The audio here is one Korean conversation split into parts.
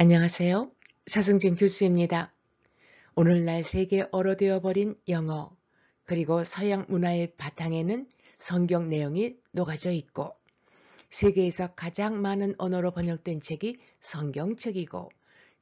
안녕하세요. 서승진 교수입니다. 오늘날 세계어로 되어버린 영어, 그리고 서양 문화의 바탕에는 성경 내용이 녹아져 있고, 세계에서 가장 많은 언어로 번역된 책이 성경책이고,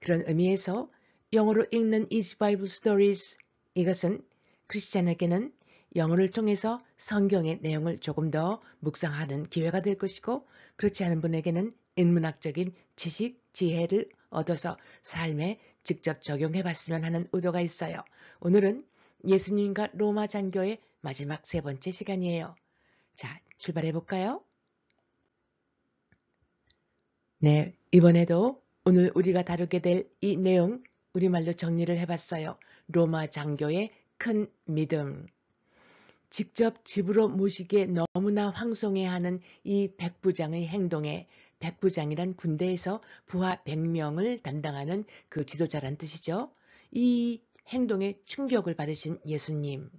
그런 의미에서 영어로 읽는 Easy Bible Stories, 이것은 크리스찬에게는 영어를 통해서 성경의 내용을 조금 더 묵상하는 기회가 될 것이고, 그렇지 않은 분에게는 인문학적인 지식, 지혜를 얻어서 삶에 직접 적용해 봤으면 하는 의도가 있어요. 오늘은 예수님과 로마 장교의 마지막 세 번째 시간이에요. 자, 출발해 볼까요? 네, 이번에도 오늘 우리가 다루게 될 이 내용 우리말로 정리를 해봤어요. 로마 장교의 큰 믿음. 직접 집으로 모시기에 너무나 황송해하는 이 백부장의 행동에, 백부장이란 군대에서 부하 100명을 담당하는 그 지도자란 뜻이죠. 이 행동에 충격을 받으신 예수님.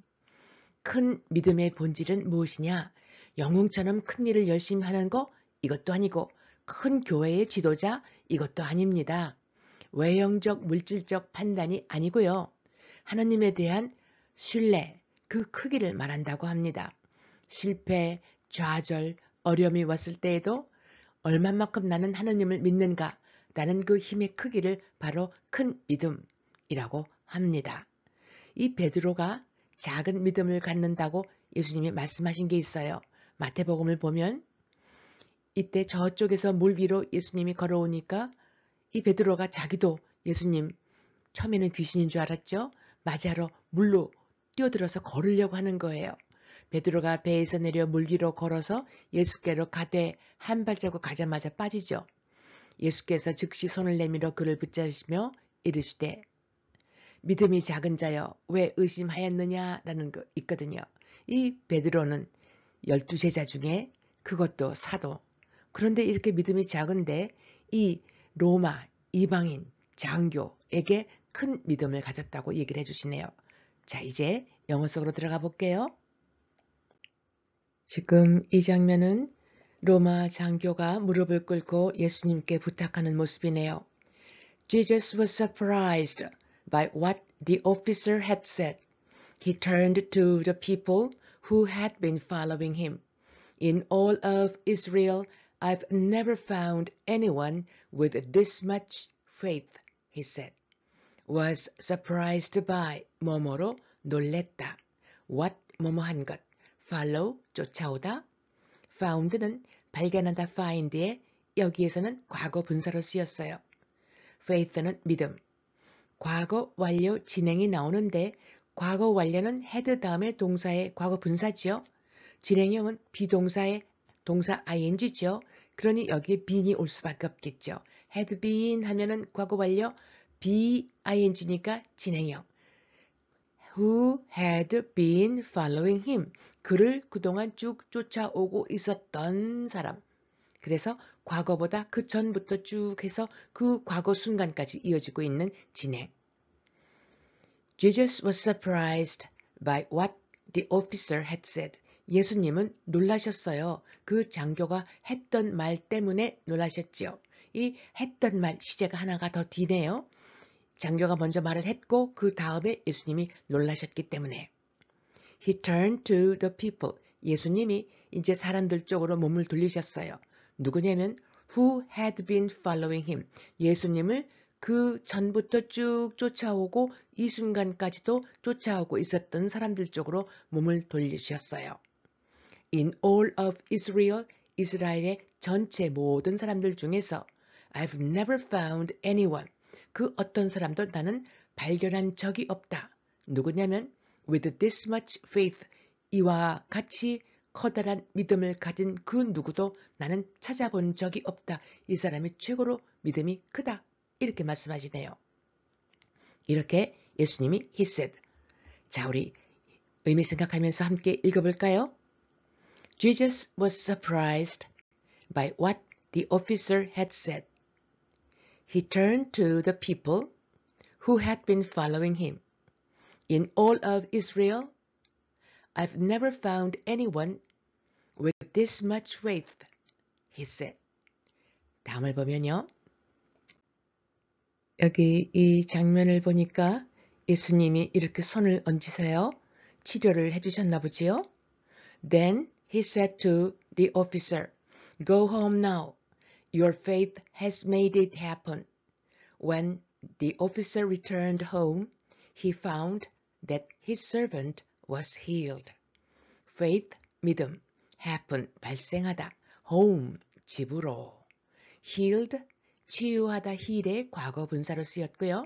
큰 믿음의 본질은 무엇이냐? 영웅처럼 큰 일을 열심히 하는 거? 이것도 아니고, 큰 교회의 지도자? 이것도 아닙니다. 외형적, 물질적 판단이 아니고요. 하나님에 대한 신뢰, 그 크기를 말한다고 합니다. 실패, 좌절, 어려움이 왔을 때에도 얼마만큼 나는 하나님을 믿는가? 라는 그 힘의 크기를 바로 큰 믿음이라고 합니다. 이 베드로가 작은 믿음을 갖는다고 예수님이 말씀하신 게 있어요. 마태복음을 보면 이때 저쪽에서 물 위로 예수님이 걸어오니까 이 베드로가 자기도 예수님 처음에는 귀신인 줄 알았죠. 맞이하러 물로 뛰어들어서 걸으려고 하는 거예요. 베드로가 배에서 내려 물 위로 걸어서 예수께로 가되 한 발자국 가자마자 빠지죠. 예수께서 즉시 손을 내밀어 그를 붙잡으시며 이르시되 믿음이 작은 자여 왜 의심하였느냐라는 거 있거든요. 이 베드로는 12제자 중에 그것도 사도. 그런데 이렇게 믿음이 작은데 이 로마 이방인 장교에게 큰 믿음을 가졌다고 얘기를 해주시네요. 자, 이제 영어 속으로 들어가 볼게요. 지금 이 장면은 로마 장교가 무릎을 꿇고 예수님께 부탁하는 모습이네요. Jesus was surprised by what the officer had said. He turned to the people who had been following him. In all of Israel, I've never found anyone with this much faith, he said. Was surprised by 뭐뭐로 놀랬다. What 뭐뭐한 것. Follow 쫓아오다. Found는 발견하다 find에 여기에서는 과거 분사로 쓰였어요. faith는 믿음. 과거 완료 진행이 나오는데 과거 완료는 had 다음에 동사의 과거 분사지요. 진행형은 비동사의 동사 ing죠. 그러니 여기에 bean이 올 수밖에 없겠죠. had been 하면은 과거 완료 be ing니까 진행형. Who had been following him. 그를 그동안 쭉 쫓아오고 있었던 사람. 그래서 과거보다 그 전부터 쭉 해서 그 과거 순간까지 이어지고 있는 진행. Jesus was surprised by what the officer had said. 예수님은 놀라셨어요. 그 장교가 했던 말 때문에 놀라셨지요. 이 했던 말 시제가 하나가 더 뒤네요. 장교가 먼저 말을 했고 그 다음에 예수님이 놀라셨기 때문에. He turned to the people. 예수님이 이제 사람들 쪽으로 몸을 돌리셨어요. 누구냐면 who had been following him. 예수님을 그 전부터 쭉 쫓아오고 이 순간까지도 쫓아오고 있었던 사람들 쪽으로 몸을 돌리셨어요. In all of Israel, 이스라엘의 전체 모든 사람들 중에서 I've never found anyone. 그 어떤 사람도 나는 발견한 적이 없다. 누구냐면 with this much faith. 이와 같이 커다란 믿음을 가진 그 누구도 나는 찾아본 적이 없다. 이 사람이 최고로 믿음이 크다. 이렇게 말씀하시네요. 이렇게 예수님이 he said. 자, 우리 의미 생각하면서 함께 읽어볼까요? Jesus was surprised by what the officer had said. He turned to the people who had been following him. In all of Israel, I've never found anyone with this much faith, he said. 다음을 보면요. 여기 이 장면을 보니까 예수님이 이렇게 손을 얹으세요. 치료를 해주셨나 보지요. Then he said to the officer, "Go home now. Your faith has made it happen." When the officer returned home, he found that his servant was healed. Faith, 믿음, happen, 발생하다, home, 집으로. healed, 치유하다, heal의 과거 분사로 쓰였고요.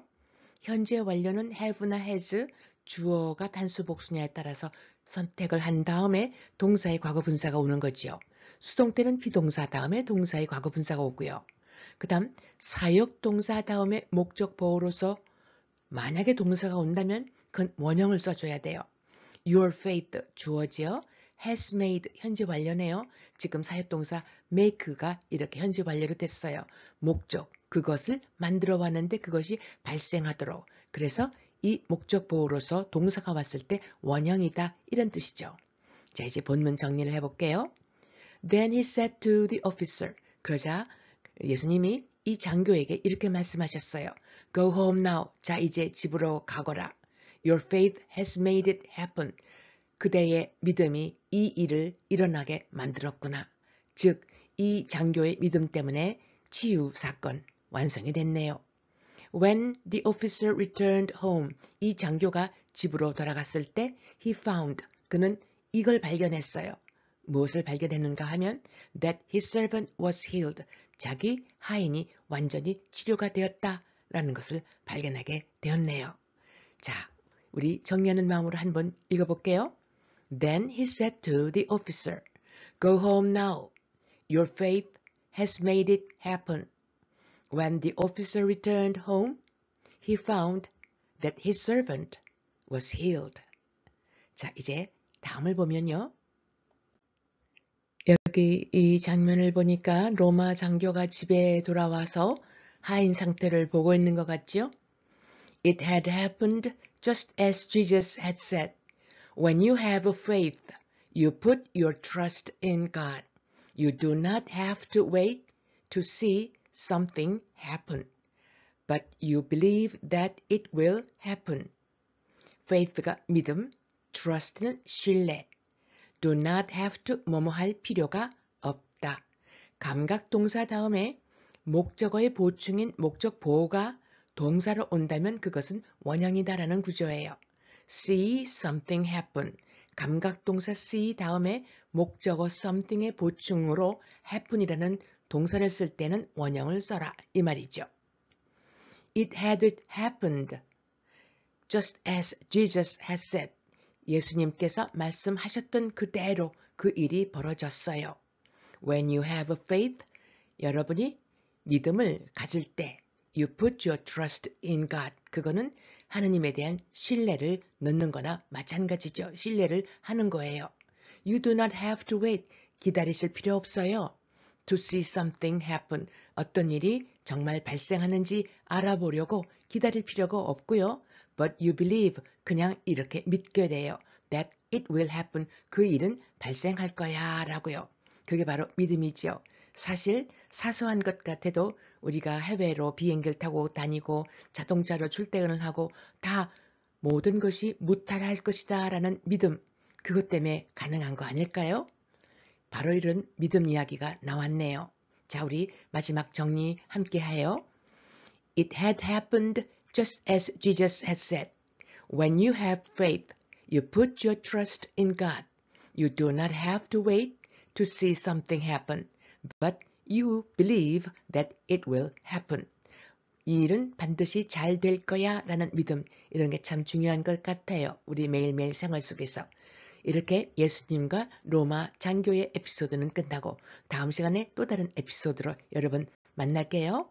현재 완료는 have나 has, 주어가 단수 복수냐에 따라서 선택을 한 다음에 동사의 과거 분사가 오는 거죠. 수동태는 비동사 다음에 동사의 과거 분사가 오고요. 그 다음 사역동사 다음에 목적 보호로서 만약에 동사가 온다면 그건 원형을 써줘야 돼요. Your faith 주어지요. has made 현재 완료네요. 지금 사역동사 make가 이렇게 현재 완료로 됐어요. 목적 그것을 만들어 왔는데 그것이 발생하도록. 그래서 이 목적 보호로서 동사가 왔을 때 원형이다 이런 뜻이죠. 자 이제 본문 정리를 해볼게요. Then he said to the officer. 그러자 예수님이 이 장교에게 이렇게 말씀하셨어요. Go home now. 자 이제 집으로 가거라. Your faith has made it happen. 그대의 믿음이 이 일을 일어나게 만들었구나. 즉, 이 장교의 믿음 때문에 치유 사건 완성이 됐네요. When the officer returned home, 이 장교가 집으로 돌아갔을 때 he found, 그는 이걸 발견했어요. 무엇을 발견했는가 하면 that his servant was healed, 자기 하인이 완전히 치료가 되었다라는 것을 발견하게 되었네요. 자, 우리 정리하는 마음으로 한번 읽어볼게요. Then he said to the officer, "Go home now. Your faith has made it happen." When the officer returned home, he found that his servant was healed. 자, 이제 다음을 보면요. 여기 이 장면을 보니까 로마 장교가 집에 돌아와서 하인 상태를 보고 있는 것 같죠? It had happened just as Jesus had said. When you have faith, you put your trust in God. You do not have to wait to see something happen, but you believe that it will happen. faith가 믿음, trust는 신뢰. do not have to 뭐뭐 할 필요가 없다. 감각 동사 다음에 목적어의 보충인 목적 보호가 동사로 온다면 그것은 원형이다라는 구조예요. see something happen. 감각 동사 see 다음에 목적어 something의 보충으로 happen이라는 동사를 쓸 때는 원형을 써라 이 말이죠. It had happened just as Jesus had said. 예수님께서 말씀하셨던 그대로 그 일이 벌어졌어요. When you have faith, 여러분이 믿음을 가질 때 You put your trust in God. 그거는 하느님에 대한 신뢰를 넣는 거나 마찬가지죠. 신뢰를 하는 거예요. You do not have to wait. 기다리실 필요 없어요. To see something happen. 어떤 일이 정말 발생하는지 알아보려고 기다릴 필요가 없고요. But you believe. 그냥 이렇게 믿게 돼요. That it will happen. 그 일은 발생할 거야 라고요. 그게 바로 믿음이죠. 사실 사소한 것 같아도 우리가 해외로 비행기를 타고 다니고 자동차로 출퇴근을 하고 다 모든 것이 무탈할 것이다 라는 믿음, 그것 때문에 가능한 거 아닐까요? 바로 이런 믿음 이야기가 나왔네요. 자, 우리 마지막 정리 함께 해요. It had happened just as Jesus had said. When you have faith, you put your trust in God. You do not have to wait to see something happen. But you believe that it will happen. 이 일은 반드시 잘 될 거야 라는 믿음, 이런 게 참 중요한 것 같아요. 우리 매일매일 생활 속에서. 이렇게 예수님과 로마 장교의 에피소드는 끝나고 다음 시간에 또 다른 에피소드로 여러분 만날게요.